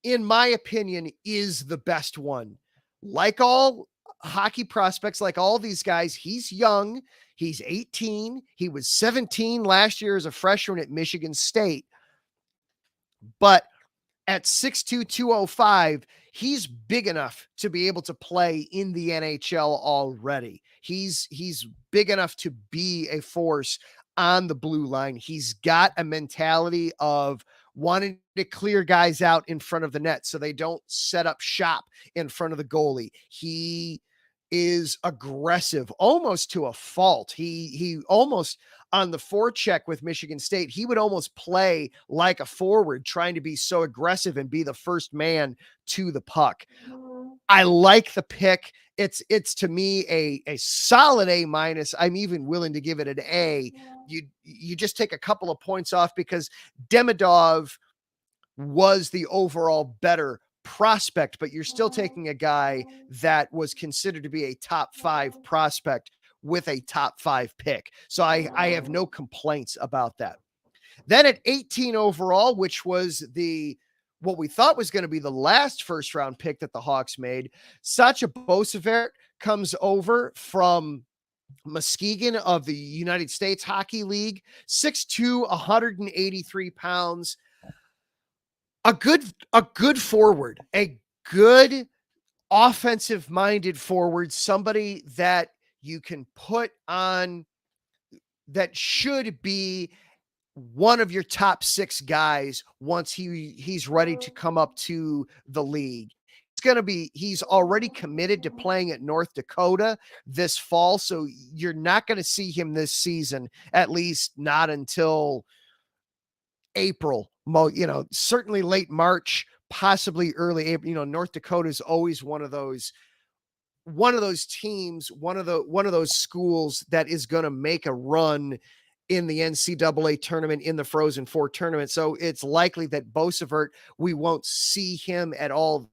in my opinion, is the best one. Like all hockey prospects, like all these guys, he's young. He's 18. He was 17 last year as a freshman at Michigan State. But at 6'2", 205, he's big enough to be able to play in the NHL already. He's big enough to be a force on the blue line. He's got a mentality of wanting to clear guys out in front of the net so they don't set up shop in front of the goalie. He is aggressive almost to a fault. He almost, on the forecheck with Michigan State, he would almost play like a forward, trying to be so aggressive and be the first man to the puck. I like the pick. It's to me a solid A minus. I'm even willing to give it an A. You just take a couple of points off because Demidov was the overall better prospect, but you're still taking a guy that was considered to be a top 5 prospect with a top 5 pick. So I have no complaints about that. Then at 18 overall, which was what we thought was going to be the last first round pick that the Hawks made, Sacha Bosever comes over from Muskegon of the United States Hockey League, 6'2", 183 pounds. A good forward, a good offensive minded forward, somebody that you can put on, that should be one of your top 6 guys once he's ready to come up to the league. He's already committed to playing at North Dakota this fall. So you're not going to see him this season, at least not until April, certainly late March, possibly early April. North Dakota is always one of those teams, one of those schools that is going to make a run in the NCAA tournament, in the Frozen Four tournament. So it's likely that Bosever, we won't see him at all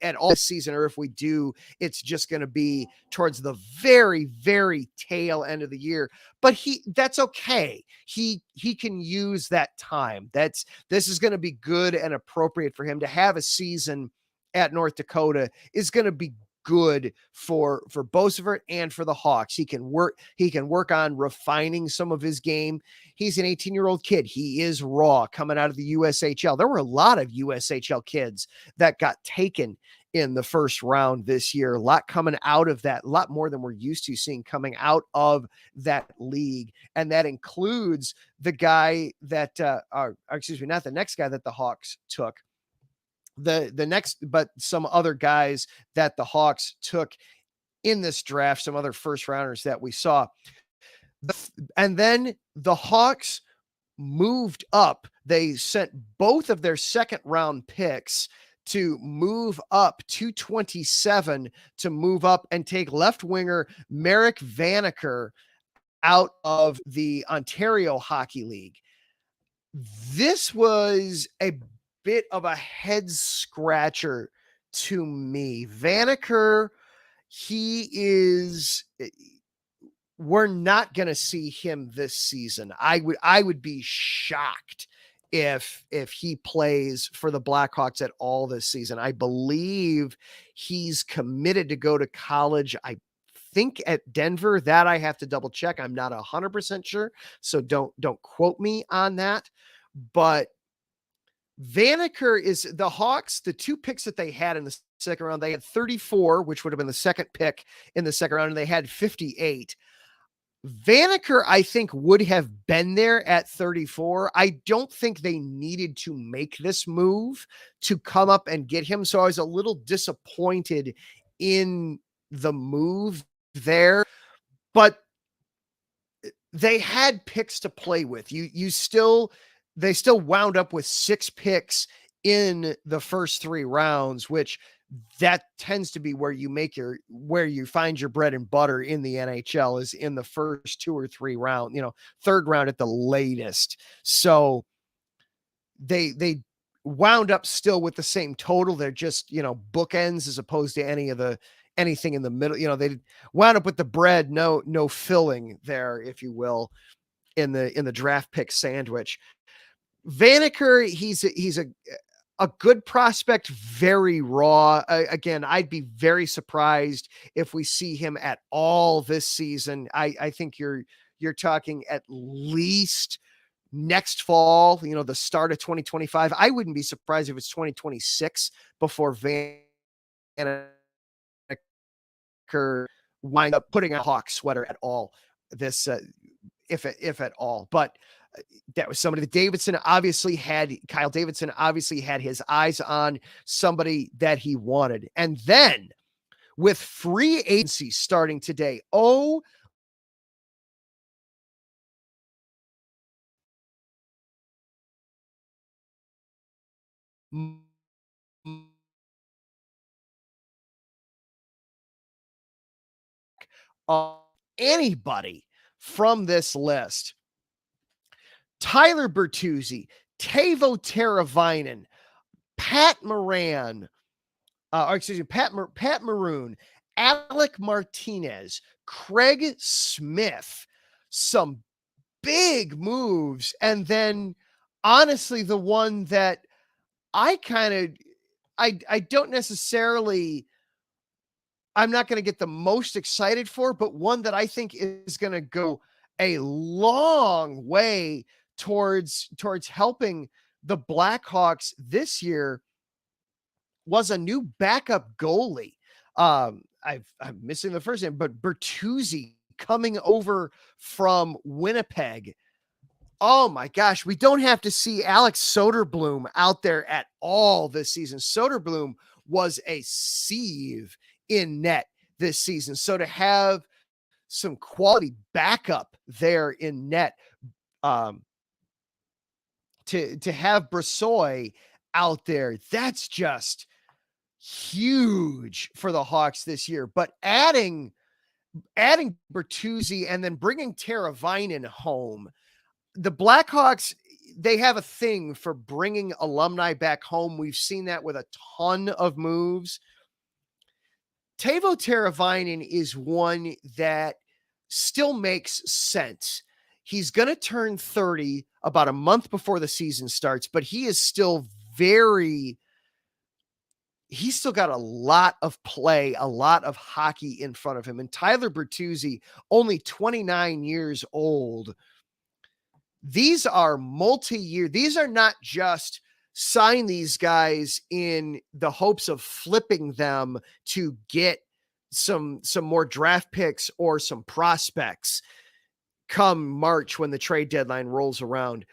this season, or if we do, it's just going to be towards the very, very tail end of the year. But that's okay. He can use that time. This is going to be good and appropriate for him to have a season at North Dakota. Is going to be good for Bosever and for the Hawks. He can work on refining some of his game. He's an 18-year-old kid. He is raw coming out of the USHL. There were a lot of USHL kids that got taken in the first round this year. A lot coming out of that, a lot more than we're used to seeing coming out of that league. And that includes the guy that, not the next guy that the Hawks took, the next, but some other guys that the Hawks took in this draft, some other first rounders that we saw. And then the Hawks moved up. They sent both of their second round picks to move up to 27 to move up and take left winger Merrick Vanacker out of the Ontario Hockey League. This was a bit of a head scratcher to me. Vanacker, we're not going to see him this season. I would be shocked if he plays for the Blackhawks at all this season. I believe he's committed to go to college. I think at Denver. That I have to double check. I'm not 100% sure, so don't quote me on that. But Vanacker is the Hawks. The 2 picks that they had in the second round, they had 34, which would have been the second pick in the second round, and they had 58. Vanacker, I think, would have been there at 34. I don't think they needed to make this move to come up and get him. So I was a little disappointed in the move there, but they had picks to play with. They still wound up with 6 picks in the first 3 rounds, which that tends to be where you find your bread and butter in the NHL, is in the first 2 or 3 round, third round at the latest. So they wound up still with the same total. They're just, bookends as opposed to anything in the middle. They wound up with the bread, no filling there, if you will, in the draft pick sandwich. Vanacker, he's a good prospect, very raw. Again, I'd be very surprised if we see him at all this season. I think you're talking at least next fall, the start of 2025. I wouldn't be surprised if it's 2026 before Vanacker wind up putting a Hawk sweater at all this, if at all. But that was somebody that Kyle Davidson obviously had his eyes on, somebody that he wanted. And then with free agency starting today, anybody from this list. Tyler Bertuzzi, Teuvo Teravainen, Pat Maroon, Alec Martinez, Craig Smith, some big moves. And then honestly, the one that I don't necessarily, I'm not going to get the most excited for, but one that I think is going to go a long way towards helping the Blackhawks this year was a new backup goalie. I'm missing the first name, but Bertuzzi coming over from Winnipeg. Oh my gosh, we don't have to see Alex Soderblom out there at all this season. Soderblom was a sieve in net this season. So to have some quality backup there in net, to have Brassoi out there, that's just huge for the Hawks this year. But adding Bertuzzi and then bringing Teravainen home, the Blackhawks, they have a thing for bringing alumni back home. We've seen that with a ton of moves. Teuvo Teravainen is one that still makes sense. He's going to turn 30 about a month before the season starts, but he is still he's still got a lot of play, a lot of hockey in front of him. And Tyler Bertuzzi, only 29 years old. These are multi-year. These are not just sign these guys in the hopes of flipping them to get some more draft picks or some prospects come March when the trade deadline rolls around.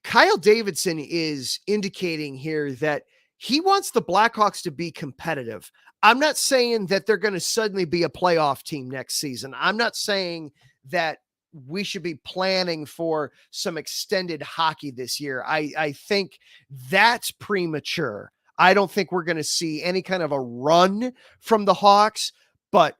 Kyle Davidson is indicating here that he wants the Blackhawks to be competitive. I'm not saying that they're going to suddenly be a playoff team next season. I'm not saying that we should be planning for some extended hockey this year. I think that's premature. I don't think we're going to see any kind of a run from the Hawks, but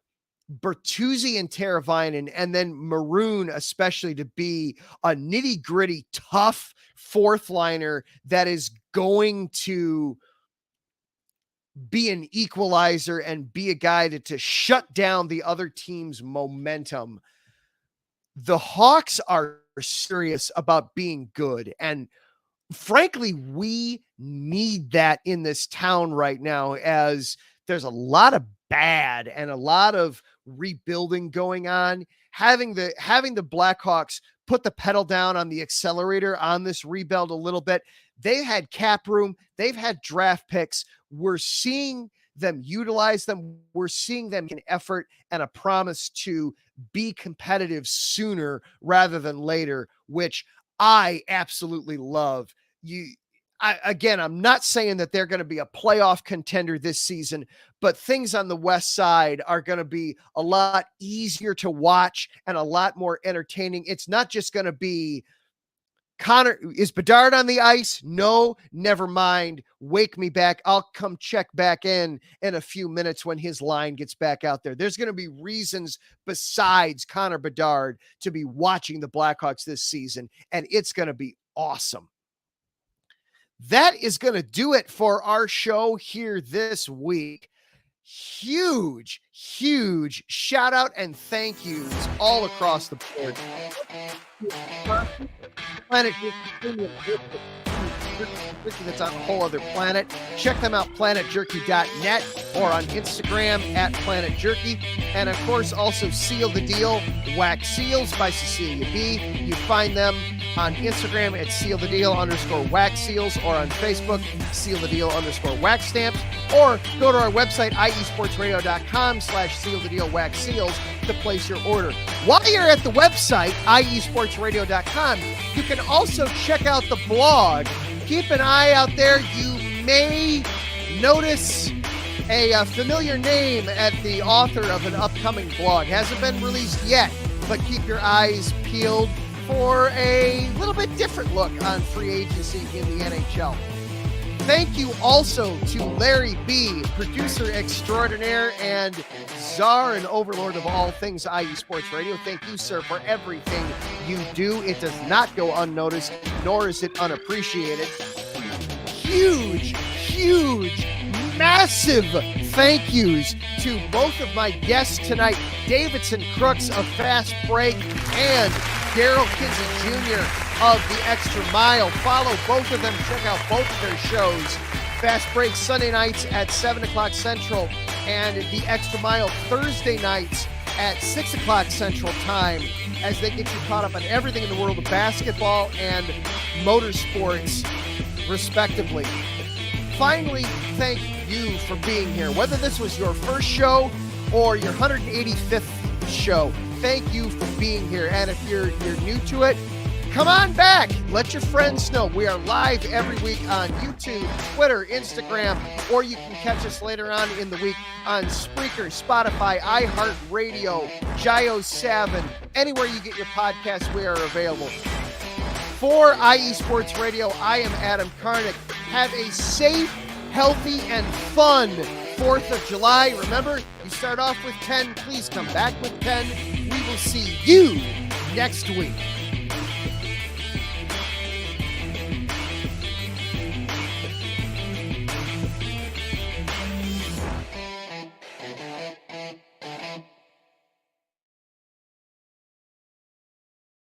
Bertuzzi and Teravainen, and then Maroon especially, to be a nitty-gritty, tough fourth liner that is going to be an equalizer and be a guy to shut down the other team's momentum. The Hawks are serious about being good. And frankly, we need that in this town right now, as there's a lot of bad and a lot of rebuilding going on. Having the Blackhawks put the pedal down on the accelerator on this rebuild a little bit. They had cap room. They've had draft picks. We're seeing them utilize them. We're seeing them in effort and a promise to be competitive sooner rather than later, which I absolutely love. I'm not saying that they're going to be a playoff contender this season, but things on the West Side are going to be a lot easier to watch and a lot more entertaining. It's not just going to be Connor. Is Bedard on the ice? No, never mind. Wake me back. I'll come check back in a few minutes when his line gets back out there. There's going to be reasons besides Connor Bedard to be watching the Blackhawks this season, and it's going to be awesome. That is going to do it for our show here this week. Huge shout out and thank yous all across the board. Planet Jerky, that's on a whole other planet. Check them out, planetjerky.net, or on Instagram at Planet Jerky. And of course, also Seal the Deal, Wax Seals by Cecilia B. You find them on Instagram at sealthedeal_wax seals, or on Facebook, sealthedeal_wax stamps, or go to our website, iesportsradio.com/sealthedeal wax seals to place your order. While you're at the website, iesportsradio.com, you can also check out the blog. Keep an eye out there. You may notice a familiar name at the author of an upcoming blog. Hasn't been released yet, but keep your eyes peeled for a little bit different look on free agency in the NHL. Thank you also to Larry B., producer extraordinaire and czar and overlord of all things IE Sports Radio. Thank you, sir, for everything you do. It does not go unnoticed, nor is it unappreciated. Huge, massive thank yous to both of my guests tonight, Davidson Crooks of Fast Break and Darryl Kinsey Jr. of The Extra Mile. Follow both of them. Check out both of their shows. Fast Break Sunday nights at 7 o'clock Central, and The Extra Mile Thursday nights at 6 o'clock Central Time, as they get you caught up on everything in the world of basketball and motorsports, respectively. Finally, thank you for being here. Whether this was your first show or your 185th show, thank you for being here. And if you're new to it, come on back. Let your friends know. We are live every week on YouTube, Twitter, Instagram, or you can catch us later on in the week on Spreaker, Spotify, iHeartRadio, Gio7, anywhere you get your podcasts, we are available. For IE Sports Radio, I am Adam Karnick. Have a safe, healthy, and fun 4th of July. Remember, you start off with 10. Please come back with 10. We will see you next week.